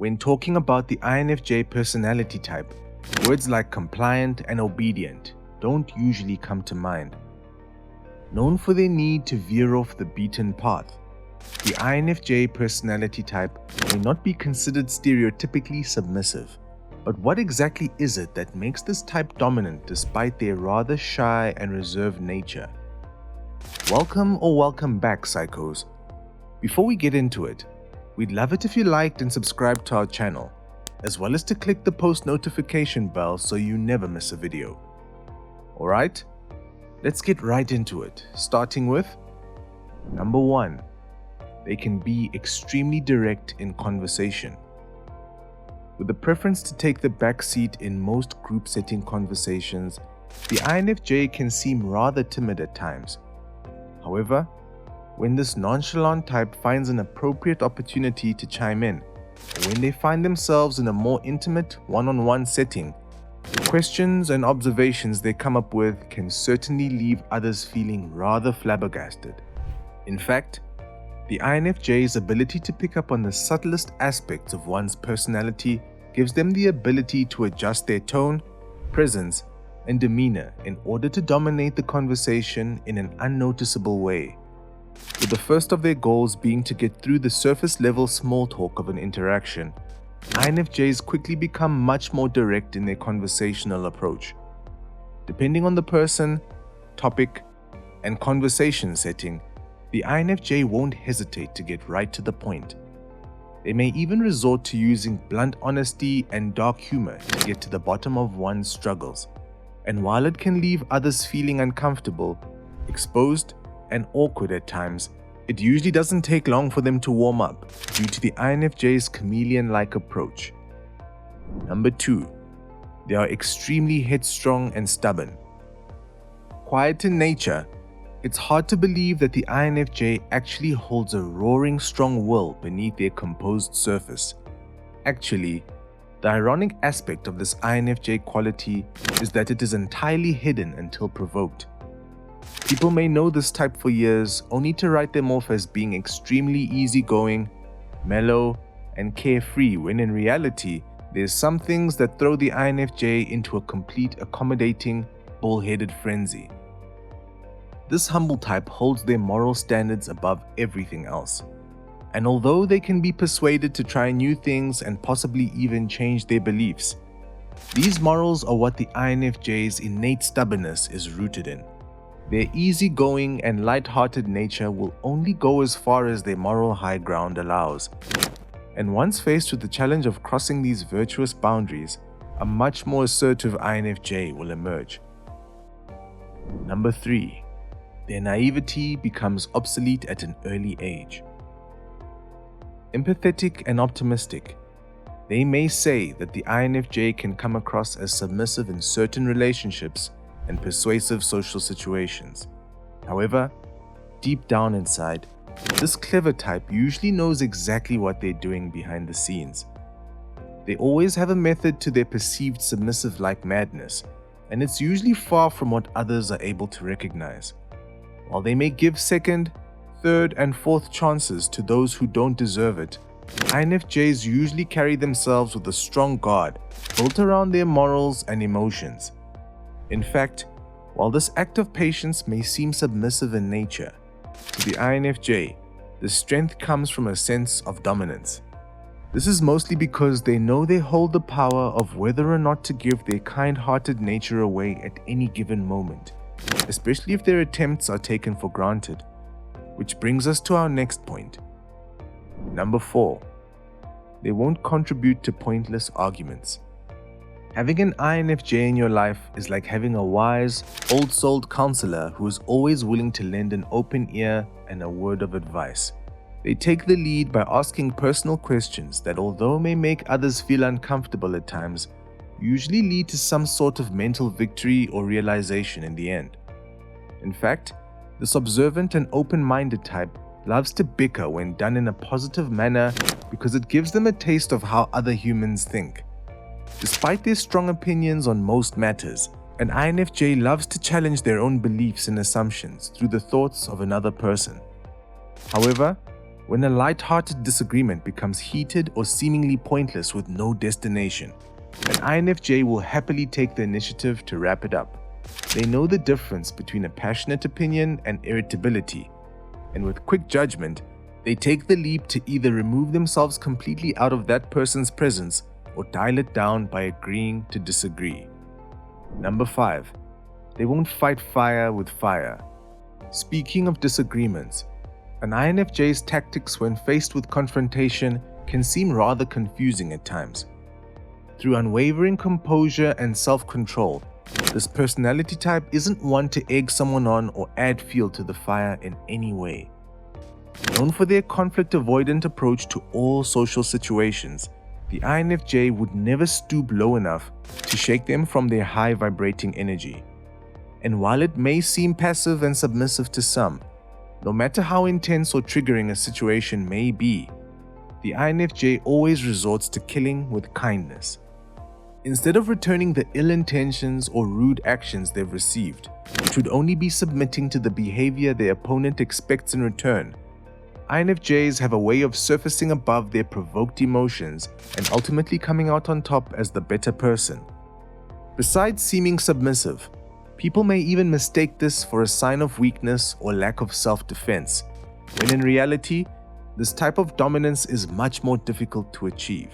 When talking about the INFJ personality type, words like compliant and obedient don't usually come to mind. Known for their need to veer off the beaten path, the INFJ personality type may not be considered stereotypically submissive. But what exactly is it that makes this type dominant despite their rather shy and reserved nature? Welcome back, psychos. Before we get into it, we'd love it if you liked and subscribed to our channel, as well as to click the post notification bell so you never miss a video. Alright, let's get right into it, starting with number 1. They can be extremely direct in conversation. With a preference to take the back seat in most group setting conversations, the INFJ can seem rather timid at times. However, when this nonchalant type finds an appropriate opportunity to chime in, or when they find themselves in a more intimate one-on-one setting, the questions and observations they come up with can certainly leave others feeling rather flabbergasted. In fact, the INFJ's ability to pick up on the subtlest aspects of one's personality gives them the ability to adjust their tone, presence, and demeanor in order to dominate the conversation in an unnoticeable way, with the first of their goals being to get through the surface-level small talk of an interaction. INFJs quickly become much more direct in their conversational approach. Depending on the person, topic, and conversation setting, the INFJ won't hesitate to get right to the point. They may even resort to using blunt honesty and dark humor to get to the bottom of one's struggles. And while it can leave others feeling uncomfortable, exposed, and awkward at times, it usually doesn't take long for them to warm up due to the INFJ's chameleon-like approach. Number 2. They are extremely headstrong and stubborn. Quiet in nature, it's hard to believe that the INFJ actually holds a roaring strong will beneath their composed surface. Actually, the ironic aspect of this INFJ quality is that it is entirely hidden until provoked. People may know this type for years only to write them off as being extremely easygoing, mellow, and carefree, when in reality, there's some things that throw the INFJ into a complete accommodating, bull-headed frenzy. This humble type holds their moral standards above everything else. And although they can be persuaded to try new things and possibly even change their beliefs, these morals are what the INFJ's innate stubbornness is rooted in. Their easygoing and light-hearted nature will only go as far as their moral high ground allows. And once faced with the challenge of crossing these virtuous boundaries, a much more assertive INFJ will emerge. Number 3. Their naivety becomes obsolete at an early age. Empathetic and optimistic, they may say that the INFJ can come across as submissive in certain relationships and persuasive social situations. However, deep down inside, this clever type usually knows exactly what they're doing behind the scenes. They always have a method to their perceived submissive-like madness, and it's usually far from what others are able to recognize. While they may give second, third, and fourth chances to those who don't deserve it, INFJs usually carry themselves with a strong guard built around their morals and emotions. In fact, while this act of patience may seem submissive in nature, to the INFJ, the strength comes from a sense of dominance. This is mostly because they know they hold the power of whether or not to give their kind-hearted nature away at any given moment, especially if their attempts are taken for granted. Which brings us to our next point. Number 4. They won't contribute to pointless arguments. Having an INFJ in your life is like having a wise, old-souled counselor who is always willing to lend an open ear and a word of advice. They take the lead by asking personal questions that, although may make others feel uncomfortable at times, usually lead to some sort of mental victory or realization in the end. In fact, this observant and open-minded type loves to bicker when done in a positive manner because it gives them a taste of how other humans think. Despite their strong opinions on most matters, an INFJ loves to challenge their own beliefs and assumptions through the thoughts of another person. However, When a light-hearted disagreement becomes heated or seemingly pointless with no destination, an INFJ will happily take the initiative to wrap it up. They know the difference between a passionate opinion and irritability, and with quick judgment, they take the leap to either remove themselves completely out of that person's presence or dial it down by agreeing to disagree. Number 5. They won't fight fire with fire. Speaking of disagreements, an INFJ's tactics when faced with confrontation can seem rather confusing at times. Through unwavering composure and self-control, this personality type isn't one to egg someone on or add fuel to the fire in any way. Known for their conflict-avoidant approach to all social situations, the INFJ would never stoop low enough to shake them from their high-vibrating energy. And while it may seem passive and submissive to some, no matter how intense or triggering a situation may be, the INFJ always resorts to killing with kindness. Instead of returning the ill intentions or rude actions they've received, which would only be submitting to the behavior their opponent expects in return, INFJs have a way of surfacing above their provoked emotions and ultimately coming out on top as the better person. Besides seeming submissive, people may even mistake this for a sign of weakness or lack of self-defense, when in reality, this type of dominance is much more difficult to achieve.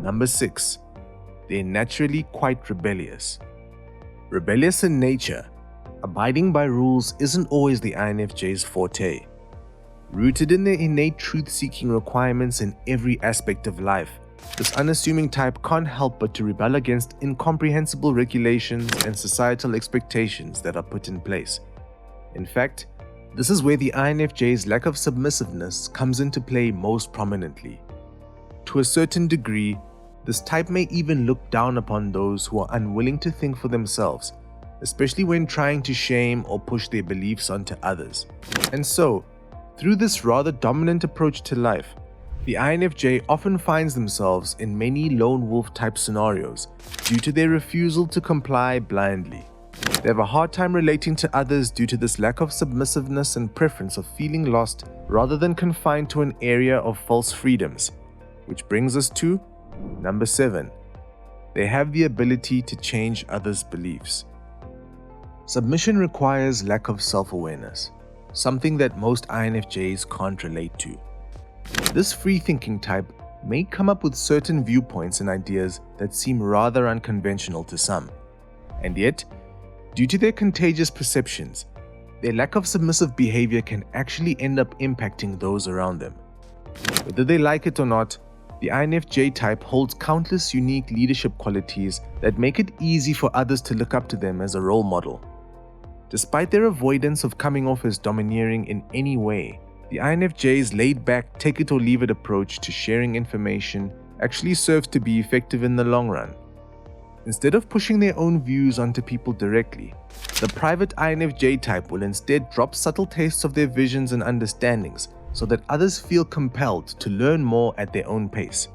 Number 6. They're naturally quite rebellious. Rebellious in nature, abiding by rules isn't always the INFJ's forte. Rooted in their innate truth-seeking requirements in every aspect of life, this unassuming type can't help but to rebel against incomprehensible regulations and societal expectations that are put in place. In fact, this is where the INFJ's lack of submissiveness comes into play most prominently. To a certain degree, this type may even look down upon those who are unwilling to think for themselves, especially when trying to shame or push their beliefs onto others. And so, through this rather dominant approach to life, the INFJ often finds themselves in many lone wolf type scenarios due to their refusal to comply blindly. They have a hard time relating to others due to this lack of submissiveness and preference of feeling lost rather than confined to an area of false freedoms. Which brings us to number 7. They have the ability to change others' beliefs. Submission requires lack of self-awareness, something that most INFJs can't relate to. This free-thinking type may come up with certain viewpoints and ideas that seem rather unconventional to some, and yet, due to their contagious perceptions, their lack of submissive behavior can actually end up impacting those around them. Whether they like it or not, the INFJ type holds countless unique leadership qualities that make it easy for others to look up to them as a role model. Despite their avoidance of coming off as domineering in any way, the INFJ's laid-back, take-it-or-leave-it approach to sharing information actually serves to be effective in the long run. Instead of pushing their own views onto people directly, the private INFJ type will instead drop subtle tastes of their visions and understandings so that others feel compelled to learn more at their own pace.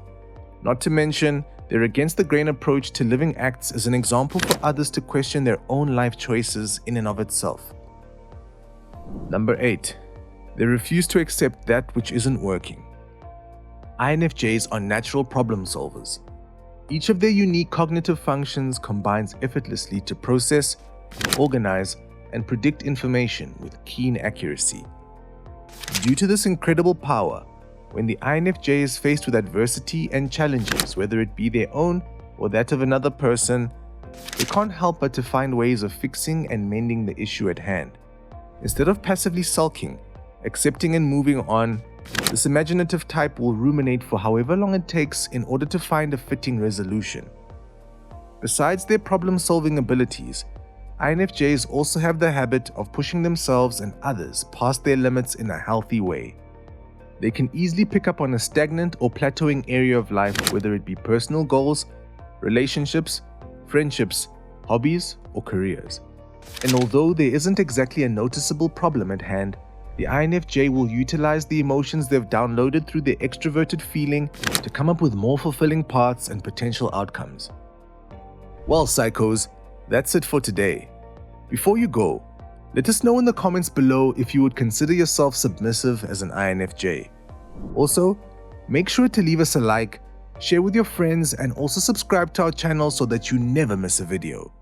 Not to mention, their against-the-grain approach to living acts as an example for others to question their own life choices in and of itself. Number 8. They refuse to accept that which isn't working. INFJs are natural problem solvers. Each of their unique cognitive functions combines effortlessly to process, organize, and predict information with keen accuracy. Due to this incredible power, when the INFJ is faced with adversity and challenges, whether it be their own or that of another person, they can't help but to find ways of fixing and mending the issue at hand. Instead of passively sulking, accepting and moving on, this imaginative type will ruminate for however long it takes in order to find a fitting resolution. Besides their problem-solving abilities, INFJs also have the habit of pushing themselves and others past their limits in a healthy way. They can easily pick up on a stagnant or plateauing area of life, whether it be personal goals, relationships, friendships, hobbies, or careers. And although there isn't exactly a noticeable problem at hand, the INFJ will utilize the emotions they've downloaded through their extroverted feeling to come up with more fulfilling paths and potential outcomes. Well, psychos, that's it for today. Before you go, Let us know in the comments below if you would consider yourself submissive as an INFJ. Also, make sure to leave us a like, share with your friends, and also subscribe to our channel so that you never miss a video.